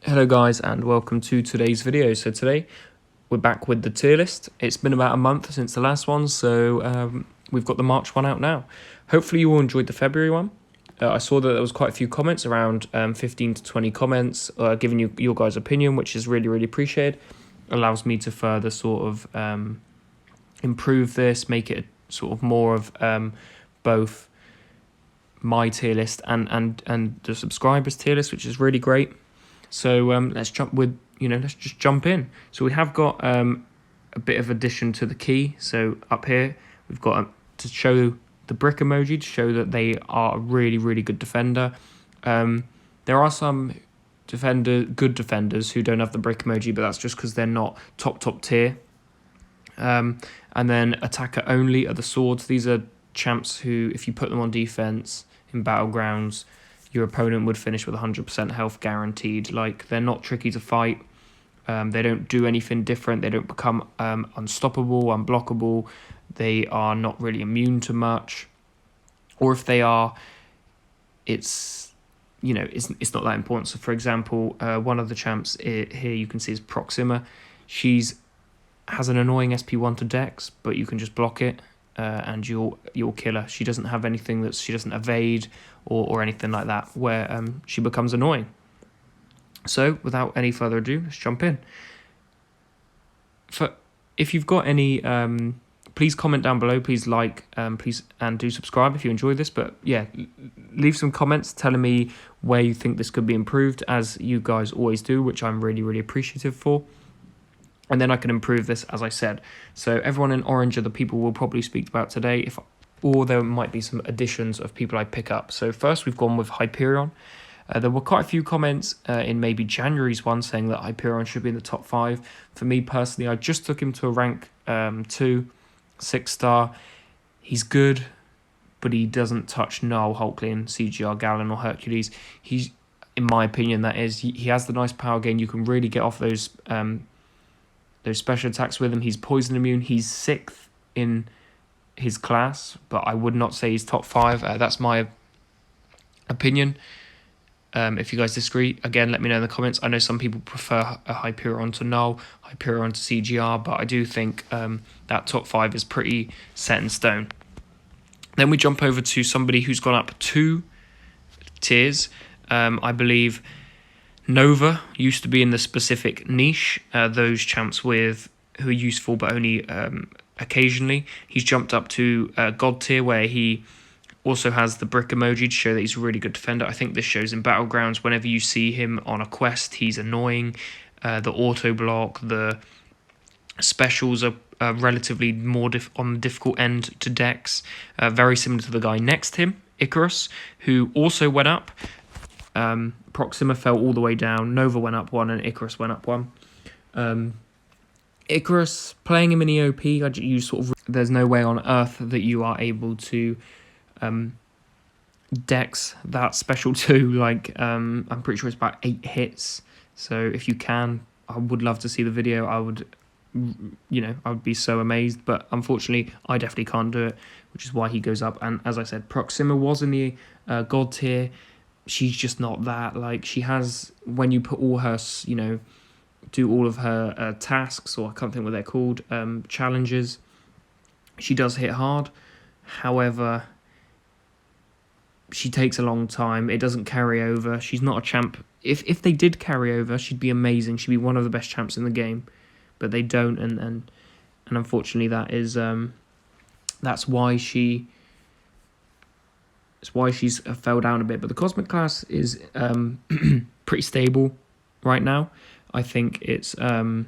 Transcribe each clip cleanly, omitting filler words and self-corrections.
Hello guys and welcome to today's video. So today we're back with the tier list. It's been about a month since the last one, so we've got the March one out now. Hopefully you all enjoyed the February one. I saw that there was quite a few comments, around 15 to 20 comments, giving you your guys' opinion, which is really appreciated. Allows me to further sort of improve this, make it sort of more of both my tier list and the subscribers tier list, which is really great. So let's just jump in. So we have got a bit of addition to the key. So up here we've got to show the brick emoji to show that they are a really good defender. There are some good defenders who don't have the brick emoji, but that's just because they're not top tier. And then attacker only are the swords. These are champs who, if you put them on defense in battlegrounds, your opponent would finish with 100% health guaranteed. Like, they're not tricky to fight. They don't do anything different. They don't become unstoppable, unblockable. They are not really immune to much. Or if they are, it's not that important. So, for example, one of the champs here you can see is Proxima. Has an annoying SP1 to Dex, but you can just block it. And you'll kill her. She doesn't have anything she doesn't evade or anything like that, where she becomes annoying. So without any further ado, let's jump in. If you've got any, please comment down below. Please like, please, and do subscribe if you enjoy this. But yeah, leave some comments telling me where you think this could be improved, as you guys always do, which I'm really appreciative for. And then I can improve this, as I said. So everyone in orange are the people we'll probably speak about today, or there might be some additions of people I pick up. So first we've gone with Hyperion. There were quite a few comments in maybe January's one saying that Hyperion should be in the top 5. For me personally, I just took him to a rank 2, 6-star. He's good, but he doesn't touch Null, Hulkling, CGR, Gallon, or Hercules. He's, in my opinion, that is, he has the nice power gain. You can really get off those special attacks with him. He's poison immune. He's 6th in his class, but I would not say he's top 5. That's my opinion. If you guys disagree, again, let me know in the comments. I know some people prefer a Hyperion to Null, Hyperion to CGR, but I do think that top 5 is pretty set in stone. Then we jump over to somebody who's gone up 2 tiers. I believe Nova used to be in the specific niche, those champs who are useful but only occasionally. He's jumped up to God tier, where he also has the brick emoji to show that he's a really good defender. I think this shows in Battlegrounds, whenever you see him on a quest, he's annoying. The auto block, the specials are relatively more on the difficult end to Dex. Very similar to the guy next to him, Icarus, who also went up. Proxima fell all the way down, Nova went up 1, and Icarus went up 1. Icarus, playing him in EOP, there's no way on earth that you are able to Dex that special 2. Like, I'm pretty sure it's about 8 hits. So if you can, I would love to see the video. I would be so amazed, but unfortunately I definitely can't do it, which is why he goes up. And as I said, Proxima was in the God tier. She's just not that. Like, she has, when you put all her, do all of her tasks, or I can't think what they're called, challenges, she does hit hard. However, she takes a long time. It doesn't carry over. She's not a champ. If they did carry over, she'd be amazing. She'd be one of the best champs in the game, but they don't, and unfortunately that is that's why she's fell down a bit. But the Cosmic class is pretty stable right now. I think it's there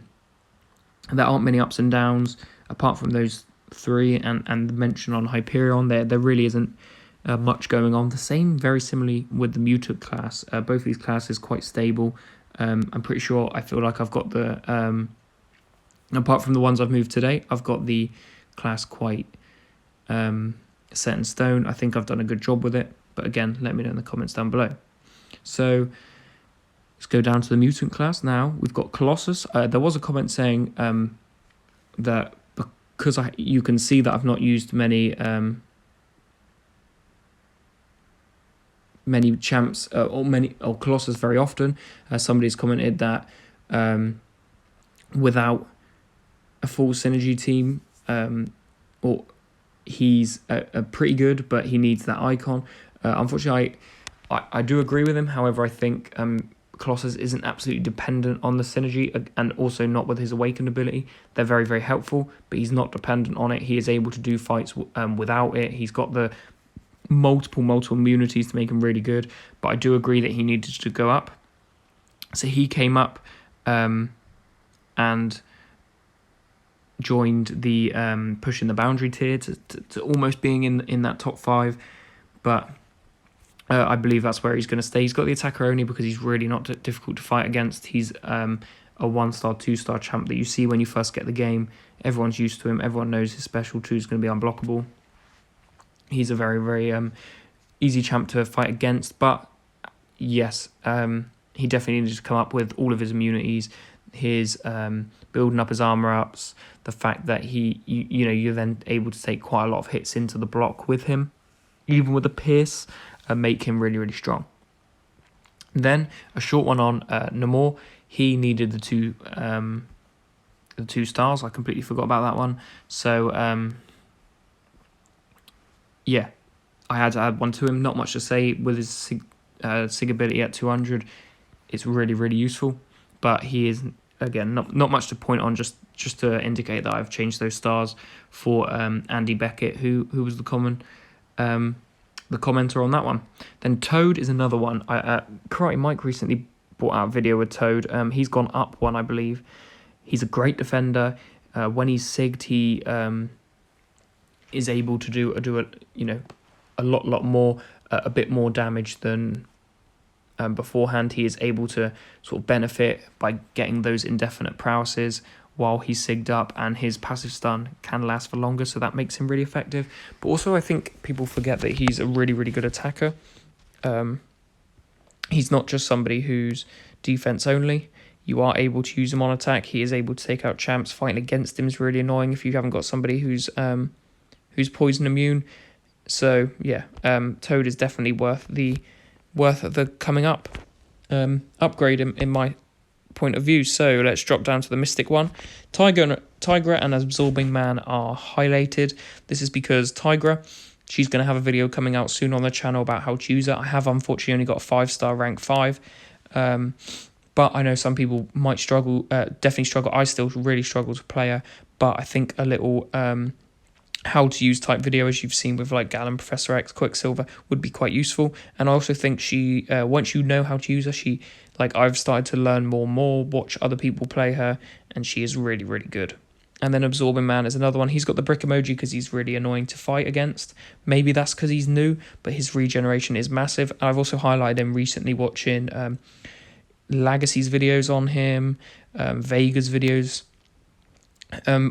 aren't many ups and downs apart from those 3 and the mention on Hyperion. There really isn't much going on. The same, very similarly, with the Mutant class. Both of these classes quite stable. I'm pretty sure, I feel like I've got the apart from the ones I've moved today, I've got the class quite set in stone. I think I've done a good job with it, but again, let me know in the comments down below. So let's go down to the Mutant class now. We've got Colossus. There was a comment saying that because you can see that I've not used many many champs or Colossus very often. Somebody's commented that without a full synergy team, or he's a pretty good, but he needs that icon. Unfortunately, I do agree with him. However, I think Colossus isn't absolutely dependent on the synergy, and also not with his awakened ability. They're very, very helpful, but he's not dependent on it. He is able to do fights without it. He's got the multiple immunities to make him really good, but I do agree that he needed to go up. So he came up and joined the pushing the boundary tier to almost being in that top 5, but I believe that's where he's going to stay. He's got the attacker only because he's really not difficult to fight against. He's a 1-star, 2-star champ that you see when you first get the game. Everyone's used to him. Everyone knows his special 2 is going to be unblockable. He's a very, very easy champ to fight against. But yes, he definitely needed to come up with all of his immunities, his building up his armor ups, the fact that you're then able to take quite a lot of hits into the block with him, even with a pierce, make him really, really strong. Then a short one on Namor. He needed the 2 stars. I completely forgot about that one. So yeah, I had to add one to him. Not much to say with his Sig ability at 200. It's really, really useful, but he is, again, not much to point on, just to indicate that I've changed those stars for Andy Beckett, who was the commenter on that one. Then Toad is another one. Karate Mike recently brought out a video with Toad. He's gone up one, I believe. He's a great defender. When he's sigged, he is able to do a lot more, a bit more damage than beforehand. He is able to sort of benefit by getting those indefinite prowesses while he's sigged up, and his passive stun can last for longer, so that makes him really effective. But also, I think people forget that he's a really, really good attacker. He's not just somebody who's defense only. You are able to use him on attack. He is able to take out champs. Fighting against him is really annoying if you haven't got somebody who's poison immune. So yeah, Toad is definitely worth the coming up upgrade in my point of view. So let's drop down to the Mystic one. Tigra and Absorbing Man are highlighted. This is because Tigra, she's going to have a video coming out soon on the channel about how to use her. I have unfortunately only got a 5-star rank 5, but I know some people might struggle, definitely struggle. I still really struggle to play her, but I think a little how to use type video, as you've seen with like Gallon, Professor X, Quicksilver, would be quite useful. And I also think she, once you know how to use her, I've started to learn more and more, watch other people play her, and she is really, really good. And then Absorbing Man is another one. He's got the brick emoji because he's really annoying to fight against. Maybe that's because he's new, but his regeneration is massive. I've also highlighted him recently watching Legacy's videos on him, Vega's videos.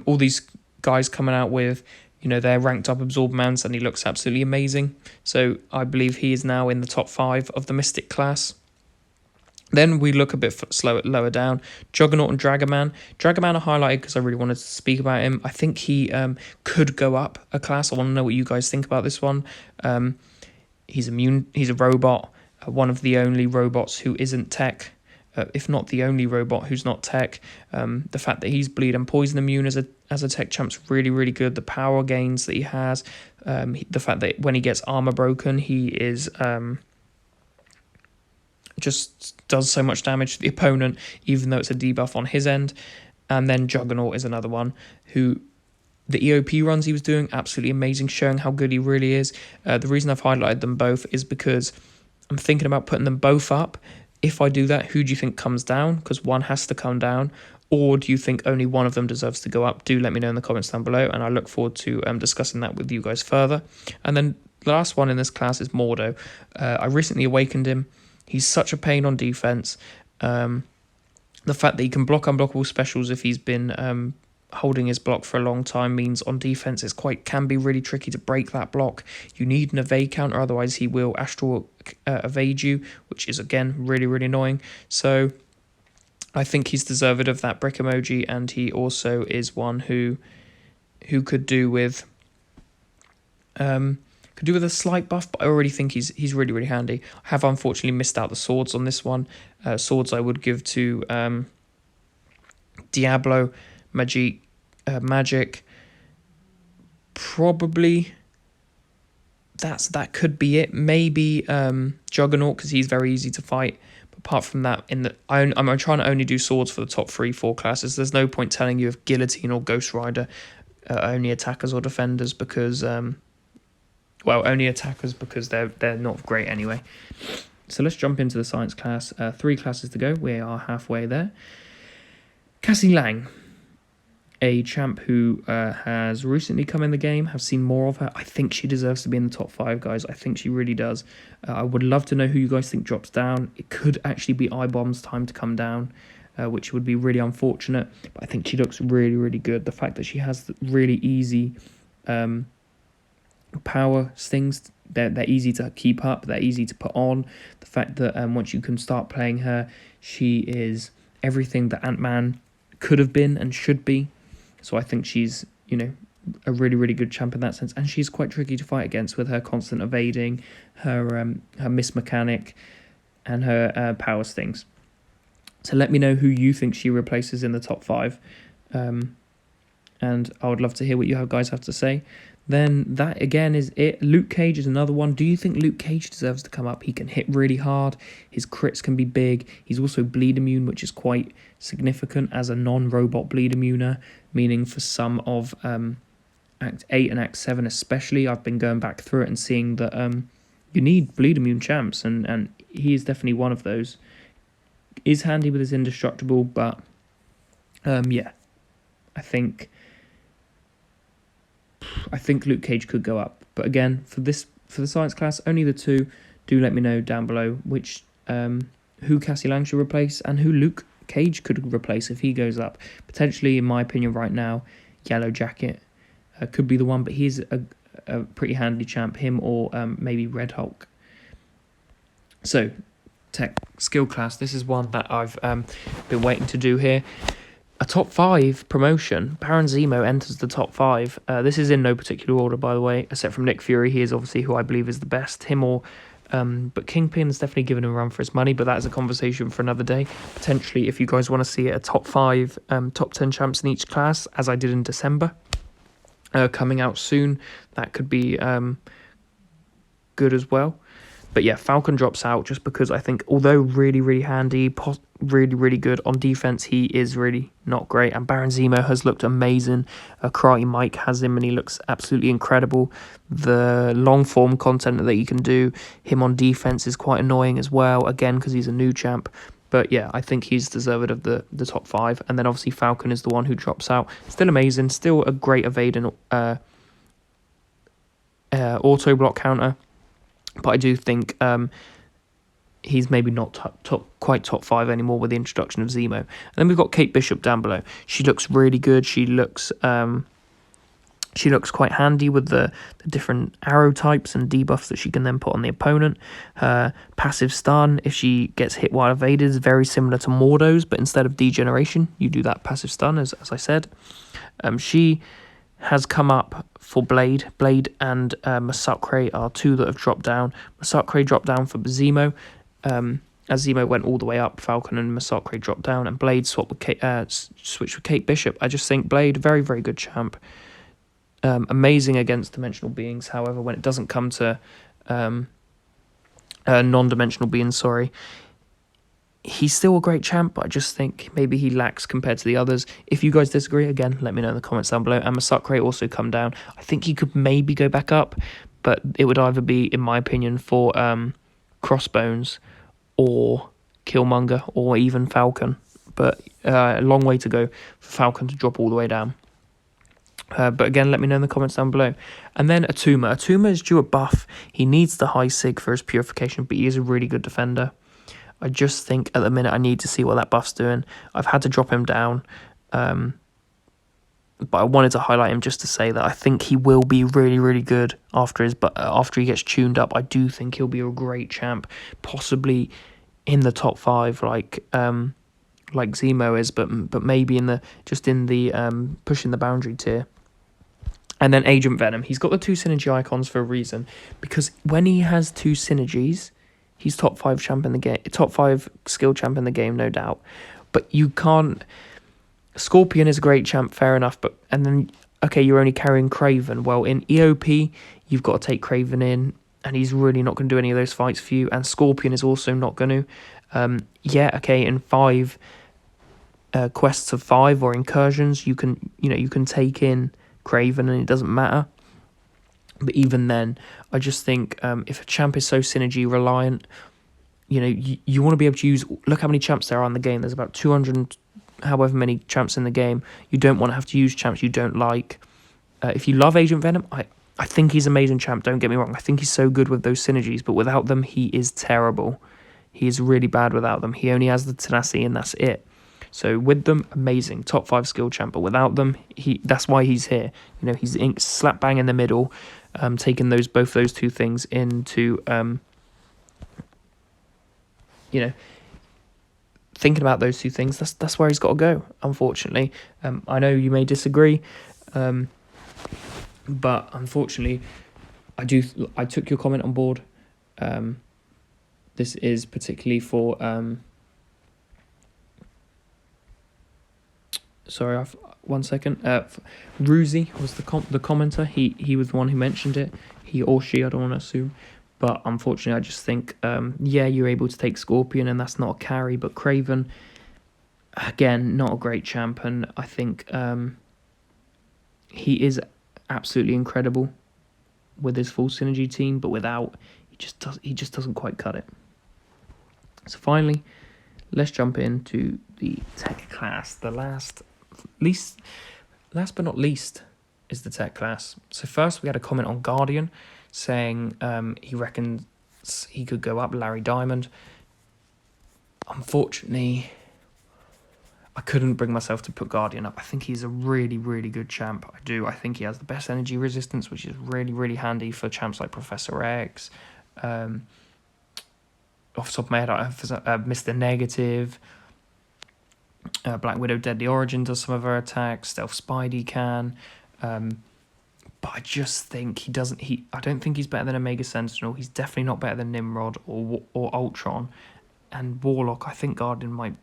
All these guys coming out with, they're ranked up Absorb Mans, and he looks absolutely amazing. So I believe he is now in the top 5 of the Mystic class. Then we look a bit lower down. Juggernaut and Dragoman. Dragoman I highlighted because I really wanted to speak about him. I think he could go up a class. I want to know what you guys think about this one. He's immune. He's a robot. One of the only robots who isn't tech. If not the only robot who's not tech. The fact that he's bleed and poison immune as a tech champ's really, really good. The power gains that he has. The fact that when he gets armor broken, he is just does so much damage to the opponent, even though it's a debuff on his end. And then Juggernaut is another one who the EOP runs he was doing, absolutely amazing, showing how good he really is. The reason I've highlighted them both is because I'm thinking about putting them both up. If I do that, who do you think comes down? Because one has to come down. Or do you think only one of them deserves to go up? Do let me know in the comments down below, and I look forward to discussing that with you guys further. And then the last one in this class is Mordo. I recently awakened him. He's such a pain on defense. The fact that he can block unblockable specials if he's been holding his block for a long time means on defense can be really tricky to break that block. You need an evade counter, otherwise he will astral evade you, which is again really, really annoying. So I think he's deserved of that brick emoji, and he also is one who could do with Could do with a slight buff, but I already think he's really, really handy. I have unfortunately missed out the swords on this one. Swords I would give to Diablo, Magic. Probably that could be it. Maybe Juggernaut, because he's very easy to fight. But apart from that, I'm trying to only do swords for the top 3-4 classes. There's no point telling you if Guillotine or Ghost Rider only attackers or defenders, because only attackers, because they're not great anyway. So let's jump into the science class. 3 classes to go. We are halfway there. Cassie Lang, a champ who has recently come in the game. Have seen more of her. I think she deserves to be in the top 5, guys. I think she really does. I would love to know who you guys think drops down. It could actually be iBomb's time to come down, which would be really unfortunate. But I think she looks really, really good. The fact that she has the really easy power stings, they're easy to keep up. They're easy to put on. The fact that once you can start playing her, she is everything that Ant-Man could have been and should be. So I think she's, a really, really good champ in that sense. And she's quite tricky to fight against with her constant evading, her miss mechanic, and her power stings. So let me know who you think she replaces in the top 5. And I would love to hear what you guys have to say. Then that again is it. Luke Cage is another one. Do you think Luke Cage deserves to come up? He can hit really hard. His crits can be big. He's also bleed immune, which is quite significant as a non-robot bleed immuner, meaning for some of Act 8 and Act 7 especially, I've been going back through it and seeing that you need bleed immune champs, and he is definitely one of those. Is handy with his indestructible, but yeah, I think Luke Cage could go up. But again, for the science class, only the 2. Do let me know down below which who Cassie Lang should replace and who Luke Cage could replace if he goes up. Potentially, in my opinion, right now, Yellow Jacket could be the one, but he's a pretty handy champ. Him or maybe Red Hulk. So, tech skill class. This is one that I've been waiting to do here. A top 5 promotion. Baron Zemo enters the top 5. This is in no particular order, by the way, except from Nick Fury. He is obviously who I believe is the best. Him or... but Kingpin's definitely given him a run for his money, but that is a conversation for another day. Potentially, if you guys want to see a top 5, top 10 champs in each class, as I did in December, coming out soon, that could be good as well. But yeah, Falcon drops out just because I think, although really, really handy, really, really good on defense, he is really not great. And Baron Zemo has looked amazing. Karate Mike has him and he looks absolutely incredible. The long form content that you can do, him on defense is quite annoying as well, again, because he's a new champ. But yeah, I think he's deserved of the top 5. And then obviously Falcon is the one who drops out. Still amazing, still a great evading auto block counter. But I do think he's maybe not quite top 5 anymore with the introduction of Zemo. And then we've got Kate Bishop down below. She looks really good. She looks quite handy with the different arrow types and debuffs that she can then put on the opponent. Her passive stun, if she gets hit while evaded, is very similar to Mordo's, but instead of degeneration, you do that passive stun, as I said. She has come up for Blade. Blade and Masakre are 2 that have dropped down. Masakre dropped down for Zemo. As Zemo went all the way up, Falcon and Masakre dropped down, and Blade switched with Kate Bishop. I just think Blade, very, very good champ. Amazing against dimensional beings. However, when it doesn't come to non-dimensional beings, he's still a great champ, but I just think maybe he lacks compared to the others. If you guys disagree, again, let me know in the comments down below. And Masakre also come down. I think he could maybe go back up, but it would either be, in my opinion, for Crossbones or Killmonger or even Falcon. But a long way to go for Falcon to drop all the way down. But again, let me know in the comments down below. And then Atuma. Atuma is due a buff. He needs the high sig for his purification, but he is a really good defender. I just think at the minute I need to see what that buff's doing. I've had to drop him down. But I wanted to highlight him just to say that I think he will be really, really good after he gets tuned up. I do think he'll be a great champ, possibly in the top 5, like Zemo is, but maybe in the pushing the boundary tier. And then Agent Venom. He's got the 2 synergy icons for a reason, because when he has 2 synergies, he's top 5 champ in the game, top 5 skill champ in the game, no doubt. But you can't. Scorpion is a great champ, fair enough. And then, okay, you're only carrying Craven. Well, in EOP, you've got to take Craven in, and he's really not going to do any of those fights for you. And Scorpion is also not going to. Yeah, okay, in 5 quests of 5 or incursions, you can take in Craven, and it doesn't matter. But even then, I just think if a champ is so synergy reliant, you want to be able to use. Look how many champs there are in the game. There's about 200, however many champs in the game. You don't want to have to use champs you don't like. If you love Agent Venom, I think he's an amazing champ. Don't get me wrong. I think he's so good with those synergies, but without them, he is terrible. He is really bad without them. He only has the tenacity, and that's it. So with them, amazing, top 5 skill champ. But without them, that's why he's here. He's slap bang in the middle, taking both those 2 things into, thinking about those 2 things. That's where he's got to go. Unfortunately, I know you may disagree, but unfortunately, I took your comment on board. This is particularly for. Sorry, one second. Ruzi was the commenter. He was the one who mentioned it. He or she, I don't want to assume. But unfortunately, I just think, you're able to take Scorpion, and that's not a carry. But Craven, again, not a great champ. And I think he is absolutely incredible with his full synergy team. But without, he just doesn't quite cut it. So finally, let's jump into the tech class. The last but not least is the tech class. So first we had a comment on Guardian saying he reckons he could go up, Larry Diamond. Unfortunately, I couldn't bring myself to put Guardian up. I think he's a really, really good champ. I do. I think he has the best energy resistance, which is really, really handy for champs like Professor X. Off the top of my head, I have Mr. Negative. Black Widow Deadly Origin does some of her attacks. Stealth Spidey can. But I just think I don't think he's better than Omega Sentinel. He's definitely not better than Nimrod or Ultron. And Warlock, I think Guardian might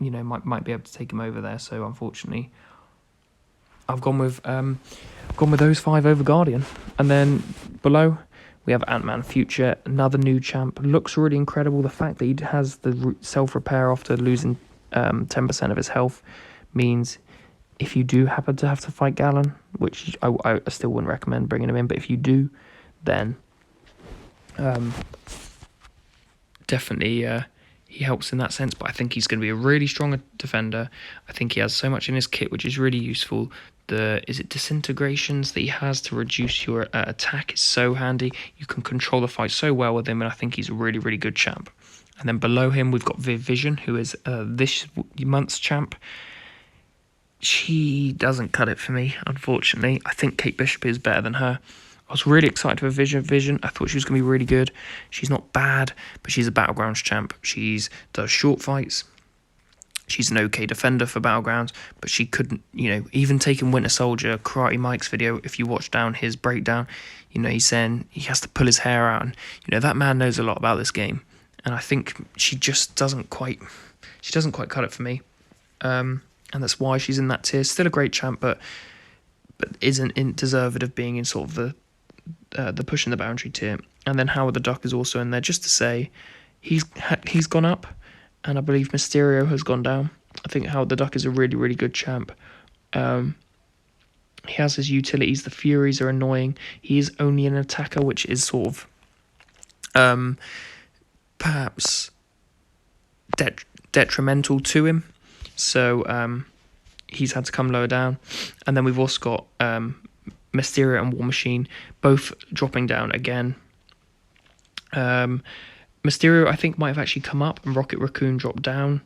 be able to take him over there. So unfortunately, I've gone with those 5 over Guardian. And then below, we have Ant-Man Future, another new champ. Looks really incredible. The fact that he has the self-repair after losing 10% of his health means if you do happen to have to fight Gallon, which I still wouldn't recommend bringing him in, but if you do, then definitely he helps in that sense. But I think he's going to be a really strong defender. I think he has so much in his kit, which is really useful. Is it disintegrations that he has to reduce your attack is so handy. You can control the fight so well with him, and I think he's a really, really good champ. And then below him, we've got VIV Vision, who is this month's champ. She doesn't cut it for me, unfortunately. I think Kate Bishop is better than her. I was really excited for Vision. I thought she was going to be really good. She's not bad, but she's a Battlegrounds champ. She does short fights. She's an okay defender for Battlegrounds, but she couldn't, even taking Winter Soldier, Karate Mike's video, if you watch down his breakdown, he's saying he has to pull his hair out. And, that man knows a lot about this game. And I think she just doesn't quite cut it for me. And that's why she's in that tier. Still a great champ, but isn't deserved of being in sort of the pushing the boundary tier. And then Howard the Duck is also in there, just to say he's gone up, and I believe Mysterio has gone down. I think Howard the Duck is a really, really good champ. He has his utilities. The Furies are annoying. He is only an attacker, which is sort of perhaps detrimental to him. So he's had to come lower down. And then we've also got Mysterio and War Machine both dropping down again. Mysterio, I think, might have actually come up, and Rocket Raccoon dropped down,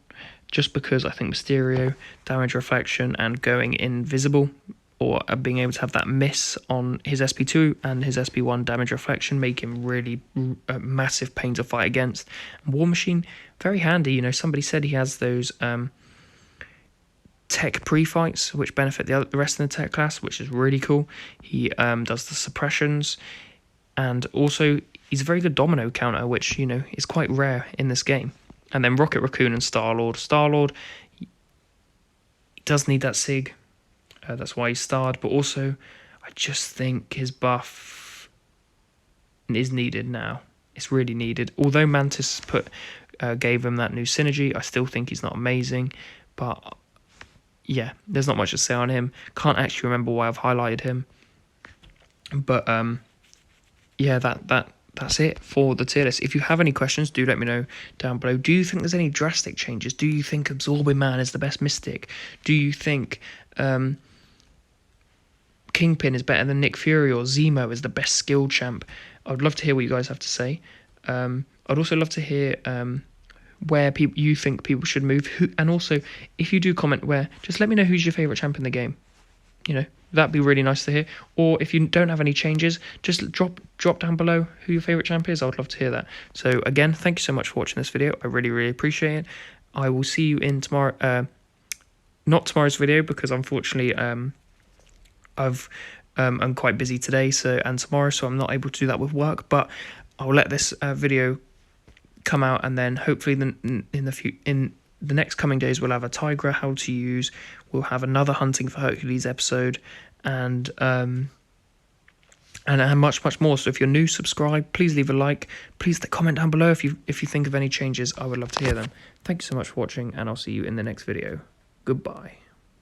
just because I think Mysterio, damage reflection, and going invisible, or being able to have that miss on his SP2 and his SP1 damage reflection, make him really a massive pain to fight against. War Machine, very handy. Somebody said he has those tech pre-fights, which benefit the rest of the tech class, which is really cool. He does the suppressions, and also he's a very good domino counter, which, you know, is quite rare in this game. And then Rocket Raccoon and Star-Lord. Star-Lord, he does need that SIG. That's why he's starred. But also, I just think his buff is needed now. It's really needed. Although Mantis gave him that new synergy, I still think he's not amazing. But yeah, there's not much to say on him. Can't actually remember why I've highlighted him. But yeah, that's it for the tier list. If you have any questions, do let me know down below. Do you think there's any drastic changes? Do you think Absorbing Man is the best Mystic? Do you think Kingpin is better than Nick Fury, or Zemo is the best skill champ? I'd love to hear what you guys have to say. I'd also love to hear where you think people should move. And also, if you do comment where, just let me know who's your favourite champ in the game. You know, that'd be really nice to hear. Or if you don't have any changes, just drop down below who your favourite champ is. I would love to hear that. So again, thank you so much for watching this video. I really, really appreciate it. I will see you in tomorrow. Not tomorrow's video, because unfortunately I'm quite busy today and tomorrow, so I'm not able to do that with work. But I'll let this video come out, and then hopefully in the next coming days we'll have a Tigra how to use. We'll have another Hunting for Hercules episode, and much more. So if you're new, subscribe. Please leave a like. Please comment down below if you think of any changes. I would love to hear them. Thank you so much for watching, and I'll see you in the next video. Goodbye.